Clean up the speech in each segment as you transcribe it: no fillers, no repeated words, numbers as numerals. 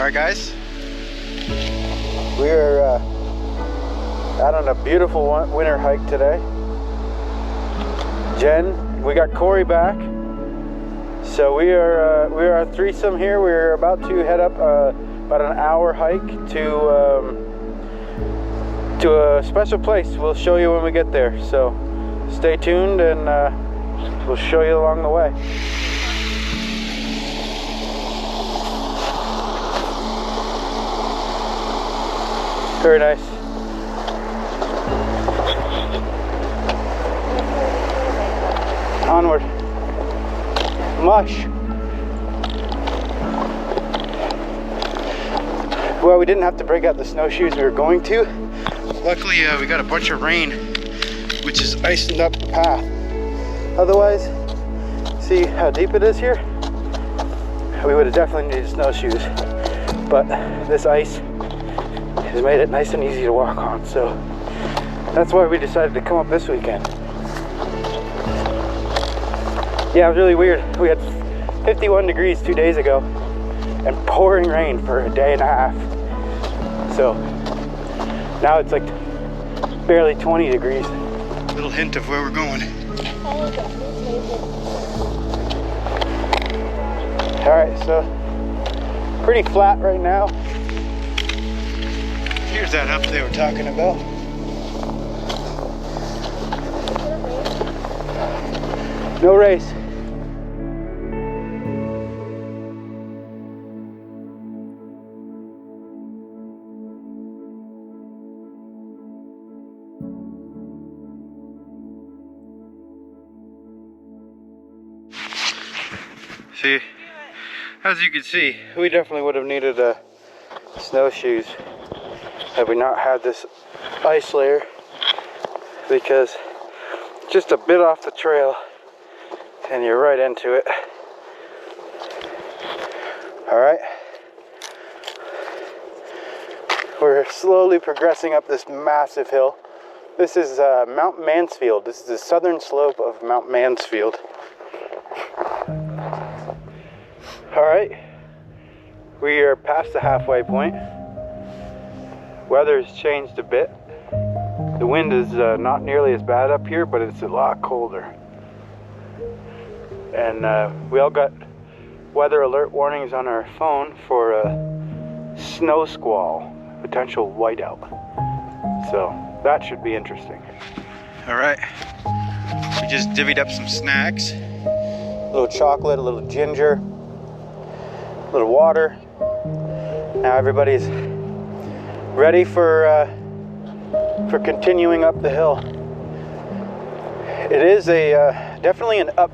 Alright guys, we are out on a beautiful winter hike today. Jen, we got Corey back, so we are a threesome here. We're about to head up about an hour hike to a special place. We'll show you when we get there, so stay tuned and we'll show you along the way. Very nice. Onward. Mush. Well, we didn't have to break out the snowshoes we were going to. Luckily, we got a bunch of rain, which is icing up the path. Otherwise, see how deep it is here? We would have definitely needed snowshoes. But this ice has made it nice and easy to walk on, so that's why we decided to come up this weekend. Yeah, it was really weird. We had 51 degrees 2 days ago and pouring rain for a day and a half. So now it's like barely 20 degrees. Little hint of where we're going. Alright, so pretty flat right now. Here's that up they were talking about. No race. See, as you can see, we definitely would have needed snowshoes had we not had this ice layer, because just a bit off the trail and you're right into it. Alright, we're slowly progressing up this massive hill. This is Mount Mansfield. This is the southern slope of Mount Mansfield. Alright, we are past the halfway point. Weather's changed a bit. The wind is not nearly as bad up here, but it's a lot colder. And we all got weather alert warnings on our phone for a snow squall, potential whiteout. So that should be interesting. Alright, we just divvied up some snacks. A little chocolate, a little ginger, a little water. Now everybody's ready for continuing up the hill. It is a definitely an up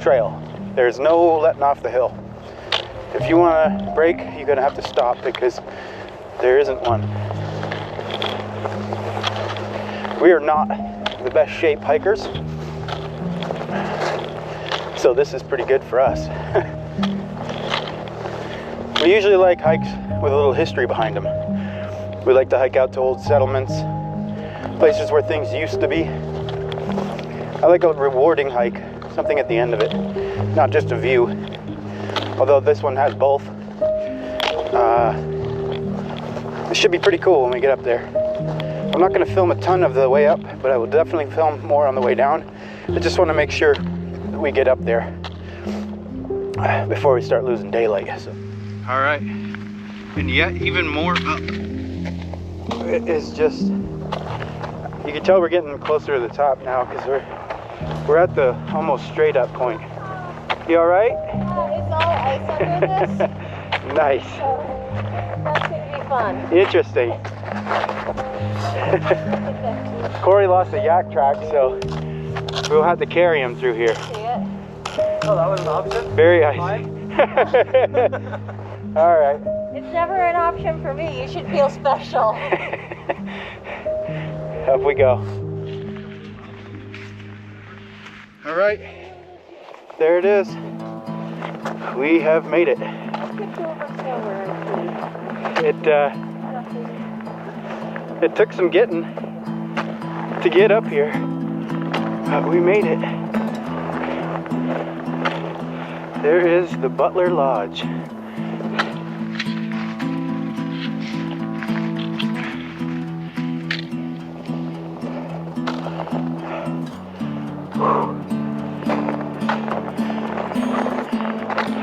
trail. There's no letting off the hill. If you want to brake, you're gonna have to stop because there isn't one. We are not the best shape hikers, so this is pretty good for us. We usually like hikes with a little history behind them. We like to hike out to old settlements, places where things used to be. I like a rewarding hike, something at the end of it, not just a view. Although this one has both. It should be pretty cool when we get up there. I'm not going to film a ton of the way up, but I will definitely film more on the way down. I just want to make sure that we get up there before we start losing daylight. So. All right, and yet even more up. It is just, you can tell we're getting closer to the top now because we're at the almost straight up point. You all right? Yeah, it's all ice under this. Nice. So that's gonna be fun. Interesting. Corey lost a yak track, so we'll have to carry him through here. See it? Oh, that was an option? Very icy. All right. It's never an option for me. You should feel special. Up we go. All right. There it is. We have made it. It took some getting to get up here, but we made it. There is the Butler Lodge.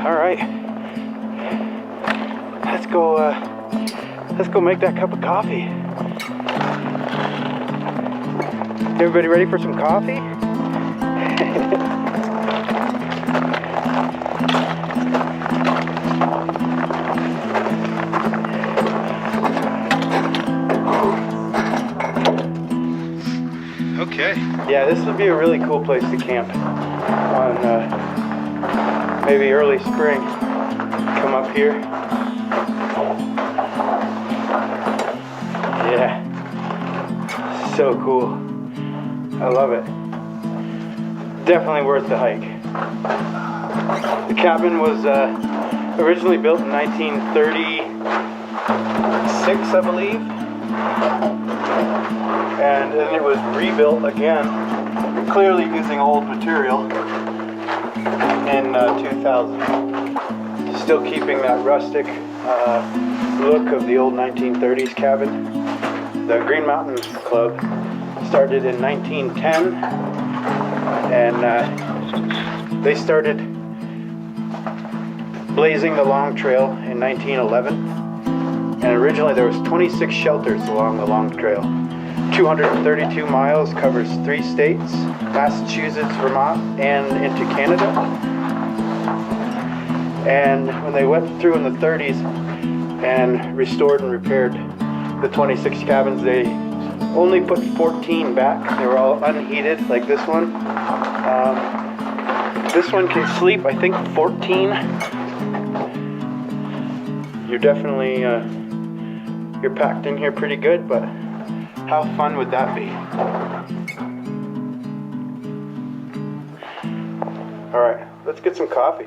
All right, let's go make that cup of coffee. Everybody ready for some coffee? Okay. Yeah, this would be a really cool place to camp on maybe early spring. Come up here. Yeah. So cool. I love it. Definitely worth the hike. The cabin was originally built in 1936, I believe. And then it was rebuilt again, clearly using old material, in 2000. Still keeping that rustic look of the old 1930s cabin. The Green Mountain Club started in 1910, and they started blazing the Long Trail in 1911. And originally there was 26 shelters along the Long Trail. 232 miles, covers 3 states, Massachusetts, Vermont, and into Canada. And when they went through in the 30s and restored and repaired the 26 cabins, they only put 14 back. They were all unheated, like this one. This one can sleep, I think, 14. You're definitely, you're packed in here pretty good, but how fun would that be? All right, let's get some coffee.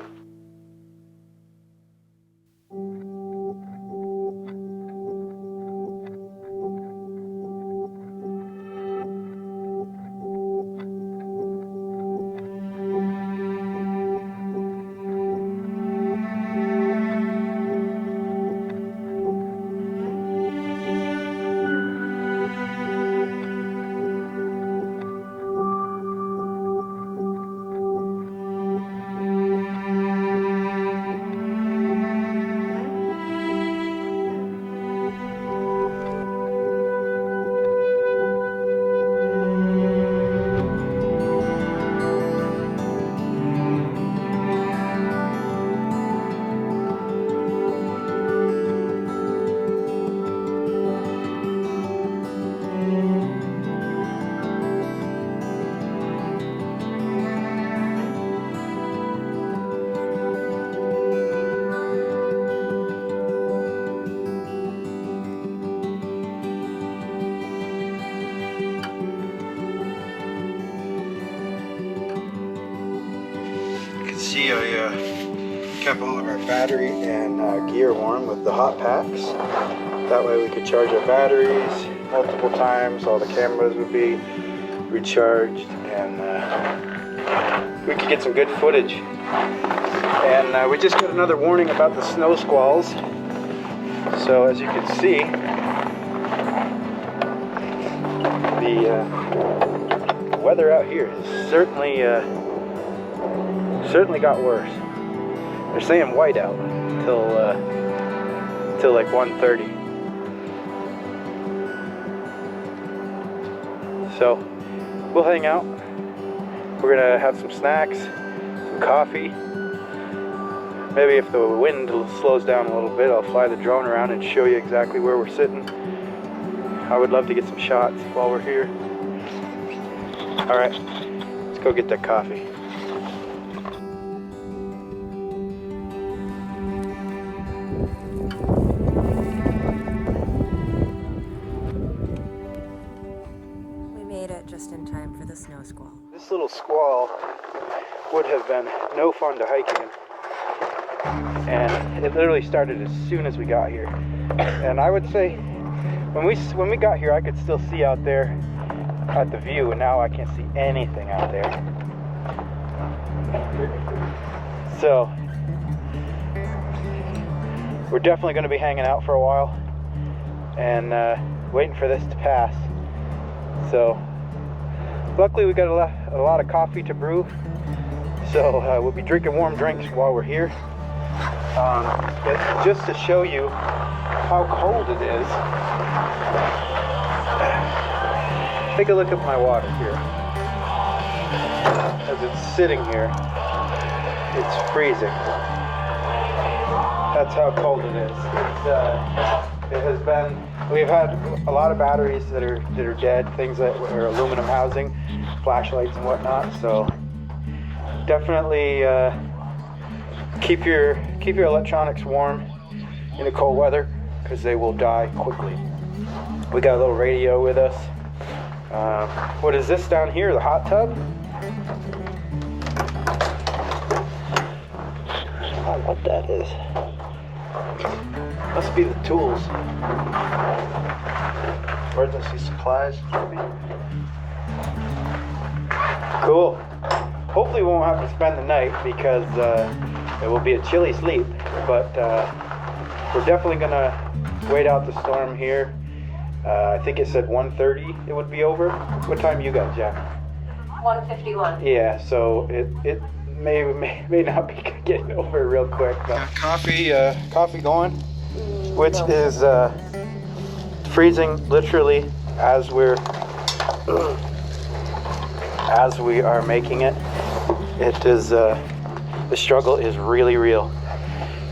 See, I kept all of our battery and gear warm with the hot packs. That way we could charge our batteries multiple times. All the cameras would be recharged, and we could get some good footage. And we just got another warning about the snow squalls. So as you can see, the weather out here is certainly got worse. They're saying whiteout till like 1:30. So we'll hang out. We're gonna have some snacks, some coffee. Maybe if the wind slows down a little bit, I'll fly the drone around and show you exactly where we're sitting. I would love to get some shots while we're here. All right, let's go get that coffee. squall would have been no fun to hike in. And it literally started as soon as we got here. And I would say when we got here, I could still see out there at the view, and now I can't see anything out there. So we're definitely going to be hanging out for a while and waiting for this to pass. So luckily we got a lot of coffee to brew, so we'll be drinking warm drinks while we're here. Just to show you how cold it is, take a look at my water here. As it's sitting here, it's freezing. That's how cold it is. It has been. We've had a lot of batteries that are dead, things that are aluminum housing, flashlights and whatnot. So definitely keep your electronics warm in the cold weather, because they will die quickly. We got a little radio with us. What is this down here? The hot tub? I don't know what that is. Must be the tools. Emergency supplies, maybe. Cool. Hopefully we won't have to spend the night, because it will be a chilly sleep. But we're definitely gonna wait out the storm here. I think it said 1:30 it would be over. What time you got, Jack? 1:51. Yeah, so it may not be getting over real quick. But coffee going, which is freezing literally as we are making it. It is the struggle is really real,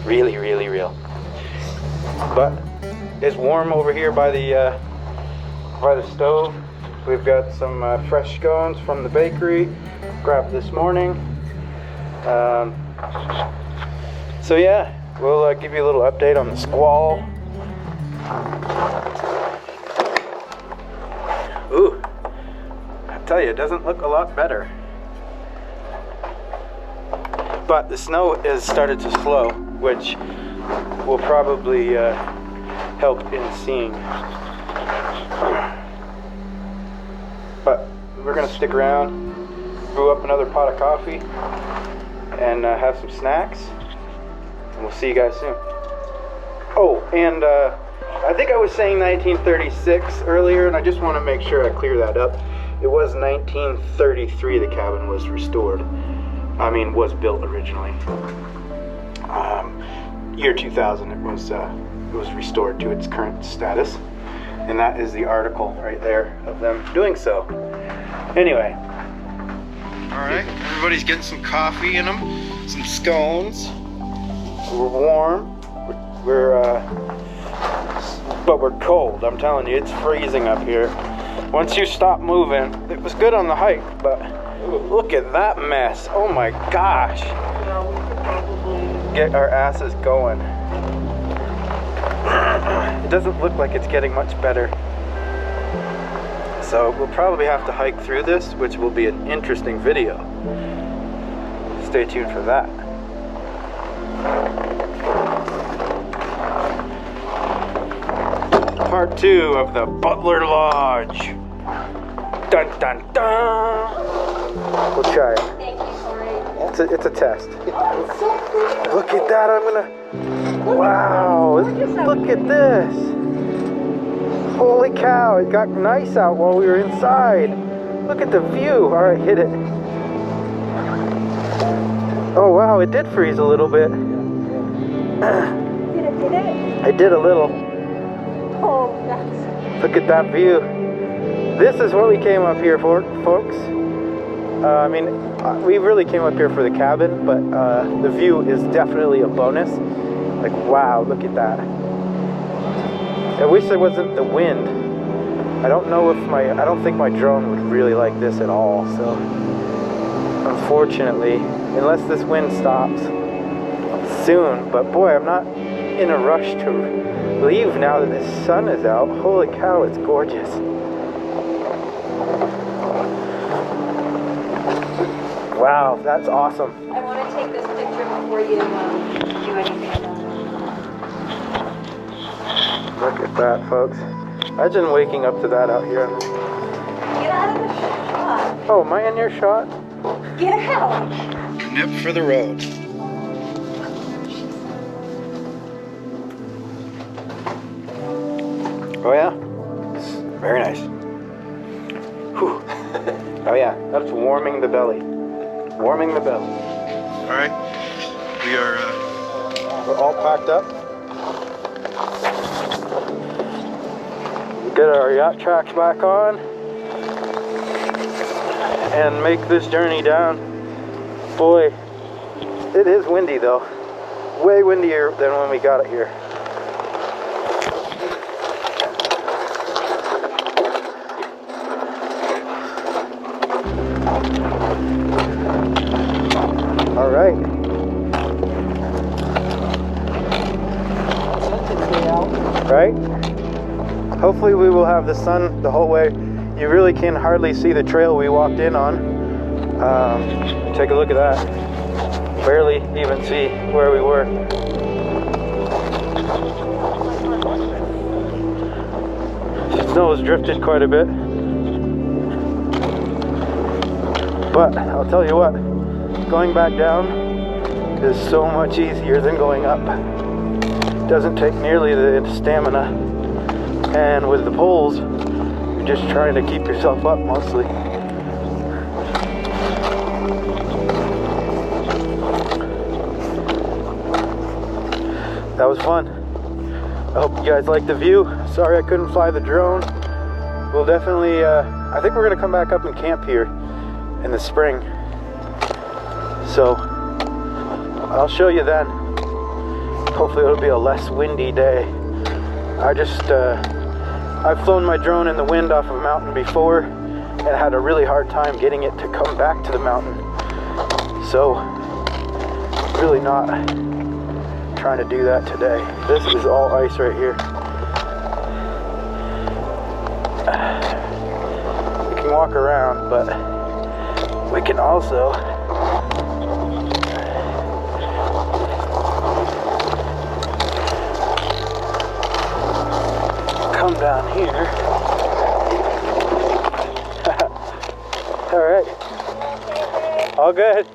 really real. But it's warm over here by the stove. We've got some fresh scones from the bakery, grabbed this morning. So yeah, we'll give you a little update on the squall. Ooh, I tell you, it doesn't look a lot better. But the snow has started to slow, which will probably help in seeing. But we're gonna stick around, brew up another pot of coffee, and have some snacks, and we'll see you guys soon. Oh, and I think I was saying 1936 earlier, and I just want to make sure I clear that up. It was 1933 the cabin was restored. Was built originally. Year 2000 it was restored to its current status, and that is the article right there of them doing so. Anyway, all right, everybody's getting some coffee in them, some scones. We're warm. But we're cold. I'm telling you, it's freezing up here. Once you stop moving, it was good on the hike, but look at that mess. Oh my gosh. Get our asses going. It doesn't look like it's getting much better. So we'll probably have to hike through this, which will be an interesting video. Stay tuned for that. Part 2 of the Butler Lodge. Dun dun dun. We'll try it. Thank you, sorry. It's a test. It's so pretty. Look at that, wow, look at this. Holy cow, it got nice out while we were inside. Look at the view. All right, hit it. Oh wow, it did freeze a little bit. Did it? It did a little. Oh, that's... Look at that view. This is what we came up here for, folks. We really came up here for the cabin, but the view is definitely a bonus. Like, wow, look at that. I wish there wasn't the wind. I don't think my drone would really like this at all, so unfortunately, unless this wind stops soon. But boy, I'm not in a rush to leave now that the sun is out. Holy cow, it's gorgeous. Wow, that's awesome. I want to take this picture before you do anything about it. Look at that, folks. Imagine waking up to that out here. Get out of the shot. Oh, am I in your shot? Get out. Nip for the road. Oh yeah? Very nice. Whew. Oh yeah, that's warming the belly. Warming the belly. Alright, we're all packed up. Get our yacht tracks back on and make this journey down. Boy, it is windy though. Way windier than when we got it here. All right. Right? Hopefully we will have the sun the whole way. You really can hardly see the trail we walked in on. Take a look at that. Barely even see where we were. Snow has drifted quite a bit. But I'll tell you what, going back down is so much easier than going up. Doesn't take nearly the stamina, and with the poles you're just trying to keep yourself up mostly. That was fun. I hope you guys liked the view. Sorry I couldn't fly the drone. We'll definitely I think we're gonna come back up and camp here in the spring, so I'll show you then. Hopefully it'll be a less windy day. I've flown my drone in the wind off of a mountain before and had a really hard time getting it to come back to the mountain. So really not trying to do that today. This is all ice right here. We can walk around, but we can also come down here. All right. All good.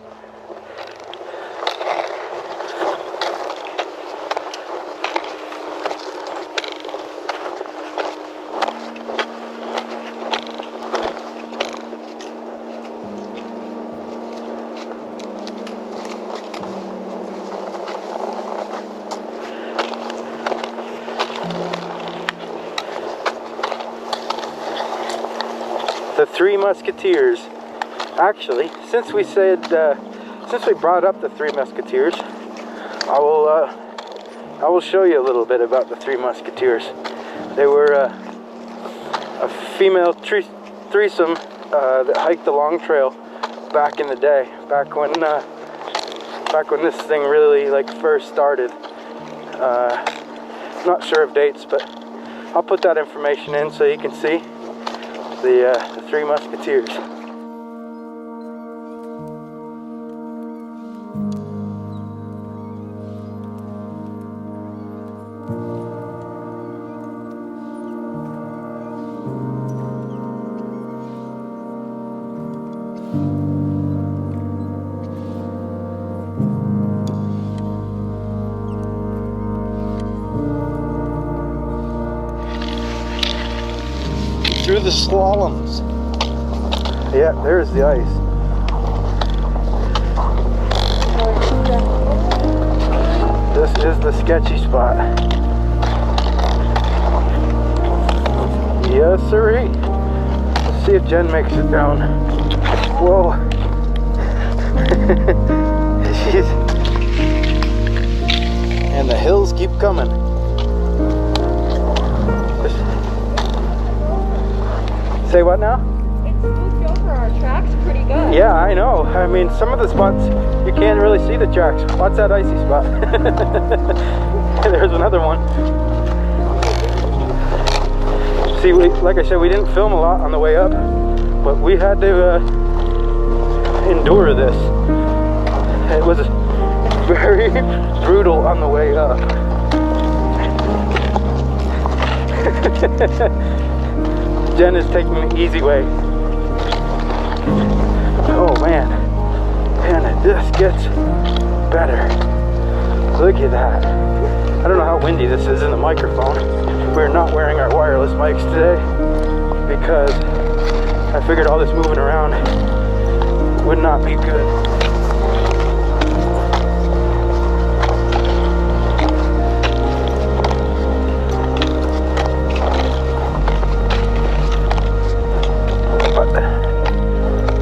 The Three Musketeers. Actually, since we brought up the Three Musketeers, I will show you a little bit about the Three Musketeers. They were a female threesome that hiked the Long Trail back in the day, back when this thing really first started. Not sure of dates, but I'll put that information in so you can see the Three Musketeers. Through the slaloms. Yeah, there's the ice. This is the sketchy spot. Yes, sirree. Let's see if Jen makes it down. Whoa. And the hills keep coming. Say what now? It's moved over our tracks pretty good. Yeah, I know. I mean, some of the spots you can't really see the tracks. What's that icy spot? There's another one. See, like I said, we didn't film a lot on the way up, but we had to endure this. It was very brutal on the way up. Jen is taking the easy way. Oh man, and it just gets better. Look at that. I don't know how windy this is in the microphone. We're not wearing our wireless mics today because I figured all this moving around would not be good.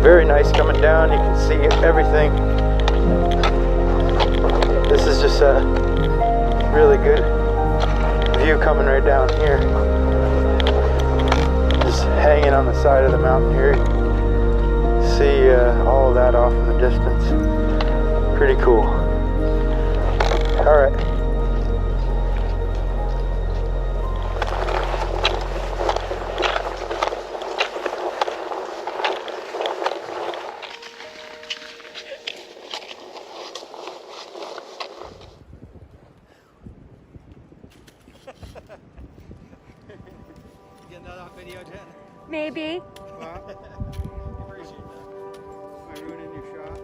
Very nice coming down. You can see everything. This is just a really good view coming right down here. Just hanging on the side of the mountain here. See all of that off in the distance. Pretty cool. All right. Getting that off video, Jen? Maybe. Appreciate that. Am I ruining your shot?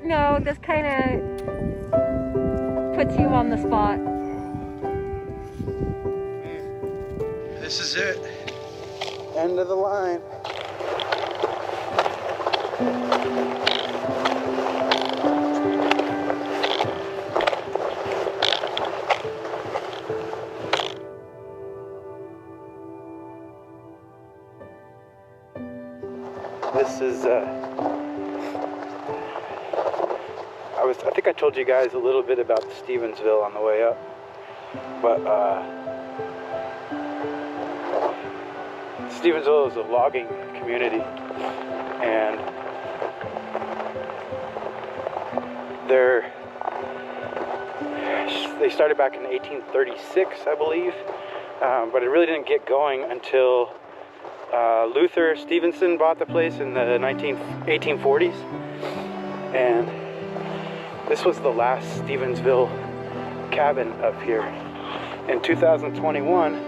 No, this kind of puts you on the spot. This is it. End of the line. This is I think I told you guys a little bit about Stevensville on the way up, but Stevensville is a logging community, and they started back in 1836, I believe, but it really didn't get going until Luther Stevenson bought the place in the 1840s, and this was the last Stevensville cabin up here. In 2021,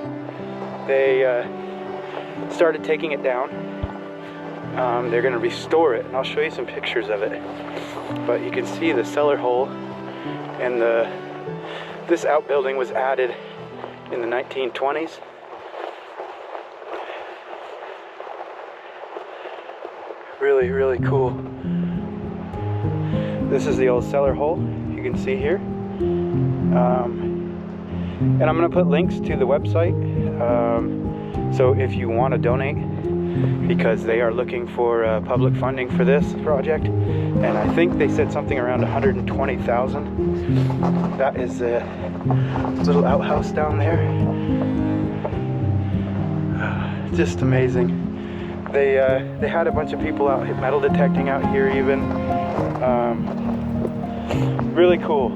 they started taking it down. They're going to restore it, and I'll show you some pictures of it. But you can see the cellar hole, and this outbuilding was added in the 1920s. Really, really cool. This is the old cellar hole you can see here. And I'm going to put links to the website. So if you want to donate, because they are looking for public funding for this project, and I think they said something around 120,000. That is a little outhouse down there. Just amazing. They had a bunch of people out metal detecting out here even. Really cool.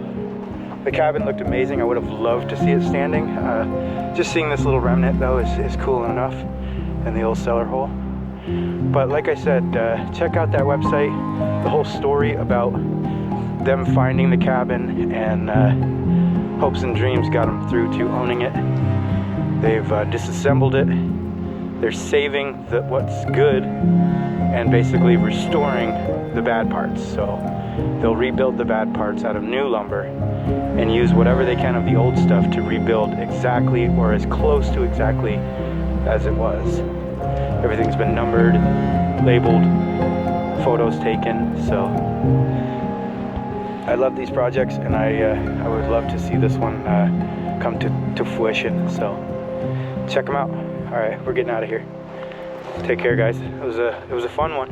The cabin looked amazing. I would have loved to see it standing. Just seeing this little remnant though is cool enough, and the old cellar hole. But like I said, check out that website. The whole story about them finding the cabin and hopes and dreams got them through to owning it. They've disassembled it. They're saving what's good and basically restoring the bad parts. So they'll rebuild the bad parts out of new lumber and use whatever they can of the old stuff to rebuild exactly or as close to exactly as it was. Everything's been numbered, labeled, photos taken. So I love these projects, and I would love to see this one come to fruition. So check them out. All right, we're getting out of here. Take care, guys. It was a fun one.